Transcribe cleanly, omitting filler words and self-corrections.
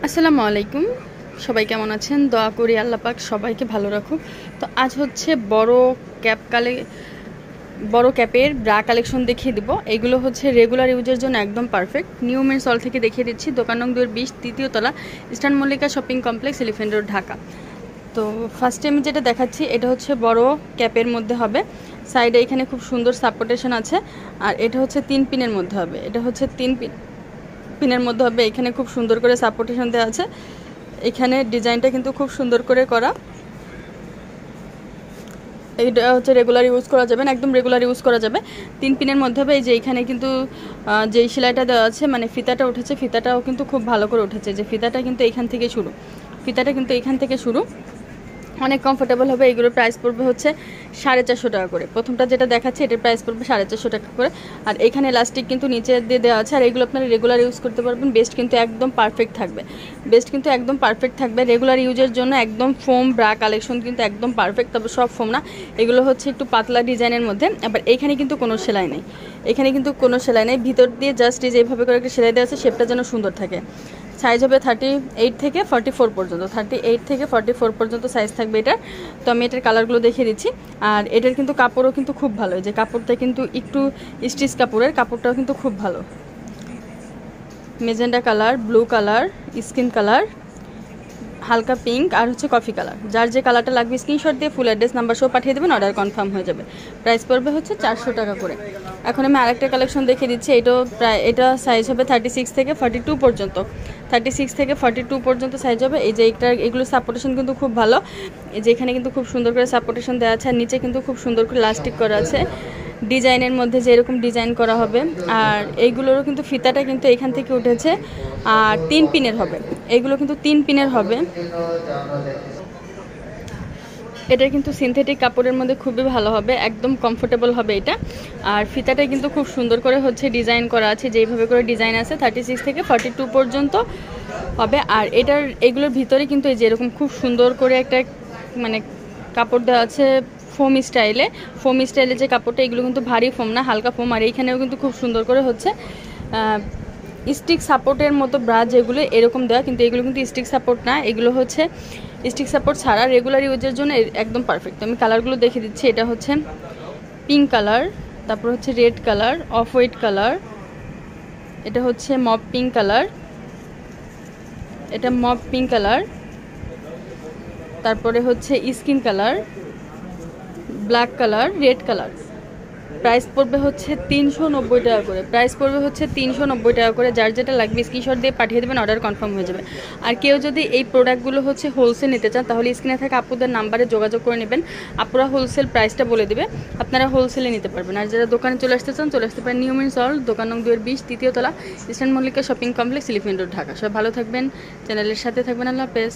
আসসালামু আলাইকুম। সবাই কেমন আছেন? দোয়া করি আল্লাহ পাক সবাইকে ভালো রাখুক। তো আজ হচ্ছে বড় ক্যাপের ব্রা কালেকশন দেখিয়ে দিব। এগুলো হচ্ছে রেগুলার ইউজের জন্য একদম পারফেক্ট। নিউ মেন্স হল থেকে দেখিয়ে দিচ্ছি। দোকান নং 220, তৃতীয় তলা, eastern Mallika shopping complex, elephant road, Dhaka. তো ফার্স্টে আমি যেটা দেখাচ্ছি এটা হচ্ছে বড় ক্যাপের মধ্যে হবে। সাইডে এখানে খুব সুন্দর সাপোর্টেশন আছে। আর এটা হচ্ছে 3 পিনের মধ্যে হবে। এটা হচ্ছে 3 পিনের মধ্যে হবে। এখানে খুব সুন্দর করে সাপোর্টেশন দেওয়া আছে। এখানে ডিজাইনটা কিন্তু খুব সুন্দর করে করা। এইটা হচ্ছে রেগুলার ইউজ করা যাবে না, একদম রেগুলার ইউজ করা যাবে। 3 পিনের মধ্যে হবে। এই যে এখানে কিন্তু যেই সেলাইটা দেওয়া আছে, মানে ফিতাটা উঠেছে, ফিতাটাও কিন্তু খুব ভালো করে উঠেছে। যে ফিতাটা কিন্তু এখান থেকে শুরু, অনেক কমফোর্টেবল হবে। এইগুলোর প্রাইস পড়বে হচ্ছে 450 টাকা করে। প্রথমটা যেটা দেখাচ্ছে এটার প্রাইস পড়বে 450 টাকা করে। আর এখানে ইলাস্টিক কিন্তু নিচে দিয়ে দেওয়া আছে। আর এগুলো আপনারা রেগুলার ইউজ করতে পারবেন। বেস্ট কিন্তু একদম পারফেক্ট থাকবে। রেগুলার ইউজের জন্য একদম ফোম ব্রা কালেকশন কিন্তু একদম পারফেক্ট। তবে সব ফোম না, এগুলো হচ্ছে একটু পাতলা ডিজাইনের মধ্যে। আবার এখানে কিন্তু কোনো সেলাই নেই, ভিতর দিয়ে জাস্ট এইভাবে করে একটা সেলাই দেওয়া আছে, শেপটা যেন সুন্দর থাকে। সাইজ হবে 38 থেকে 44 পর্যন্ত। 38 থেকে 44 পর্যন্ত সাইজ থাকবে এটা। তো আমি এটার কালারগুলো দেখিয়ে দিচ্ছি। আর এটার কিন্তু কাপড়ও কিন্তু খুব ভালো। যে কাপড়টা কিন্তু একটু স্টিচ কাপড়ের, কাপড়টাও কিন্তু খুব ভালো। Magenta colour, blue colour, skin colour, হালকা পিঙ্ক আর হচ্ছে কফি কালার। যার যে কালারটা লাগবে স্ক্রিনশট দিয়ে ফুল অ্যাড্রেস নাম্বার সহ পাঠিয়ে দেবেন, অর্ডার কনফার্ম হয়ে যাবে। প্রাইস পড়বে হচ্ছে 400 টাকা করে। এখন আমি আরেকটা কালেকশন দেখিয়ে দিচ্ছি। এটা সাইজ হবে 36 থেকে 42 পর্যন্ত। 36 থেকে 42 পর্যন্ত সাইজ হবে। এই যে এগুলো সাপোর্টেশন কিন্তু খুব ভালো। এই যে এখানে কিন্তু খুব সুন্দর করে সাপোর্টেশন দেওয়া আছে। আর নিচে কিন্তু খুব সুন্দর করে ইলাস্টিক করা আছে, ডিজাইনের মধ্যে যে এরকম ডিজাইন করা হবে। আর এইগুলোরও কিন্তু ফিতাটা কিন্তু এখান থেকে উঠেছে। আর 3 পিনের হবে। এগুলো কিন্তু 3 পিনের হবে। এটা কিন্তু সিনথেটিক কাপড়ের মধ্যে খুবই ভালো হবে, একদম কমফোর্টেবল হবে এটা। আর ফিতাটা কিন্তু খুব সুন্দর করে হচ্ছে ডিজাইন করা আছে, যেইভাবে করে ডিজাইন আছে। 36 থেকে 42 পর্যন্ত হবে। আর এগুলোর ভিতরে কিন্তু এই যে এরকম খুব সুন্দর করে একটা মানে কাপড় দেওয়া আছে ফোম স্টাইলে যে কাপড়টা, এগুলো কিন্তু ভারী ফোম না, হালকা ফোম। আর এইখানেও কিন্তু খুব সুন্দর করে হচ্ছে স্টিক সাপোর্টের মতো ব্রা যেগুলো এরকম দেওয়া, কিন্তু এগুলো কিন্তু স্টিক সাপোর্ট না, এগুলো হচ্ছে স্টিক সাপোর্ট ছাড়া রেগুলার ইউজের জন্য একদম পারফেক্ট। আমি কালারগুলো দেখে দিচ্ছি। এটা হচ্ছে পিঙ্ক কালার, তারপর হচ্ছে red colour, off white colour, এটা হচ্ছে মপ পিঙ্ক কালার, তারপরে হচ্ছে skin colour, black colour, red colour. Price পড়বে হচ্ছে 390 টাকা করে। যার যেটা লাগবে স্ক্রিনশট দিয়ে পাঠিয়ে দেবেন, অর্ডার কনফার্ম হয়ে যাবে। আর কেউ যদি এই প্রোডাক্টগুলো হচ্ছে হোলসেল নিতে চান, তাহলে স্ক্রিনে থাকা আপুদের নাম্বারে যোগাযোগ করে নেবেন। আপুরা হোলসেল প্রাইসটা বলে দেবে, আপনারা হোলসেলে নিতে পারবেন। আর যারা দোকানে চলে আসতে চান, চলে আসতে পারেন নিউ মেন্স হল, দোকান নং 220, তৃতীয় তলা, eastern Mallika shopping complex, elephant road, Dhaka. সব ভালো থাকবেন, চ্যানেলের সাথে থাকবেন। আল্লাহ হাফেজ।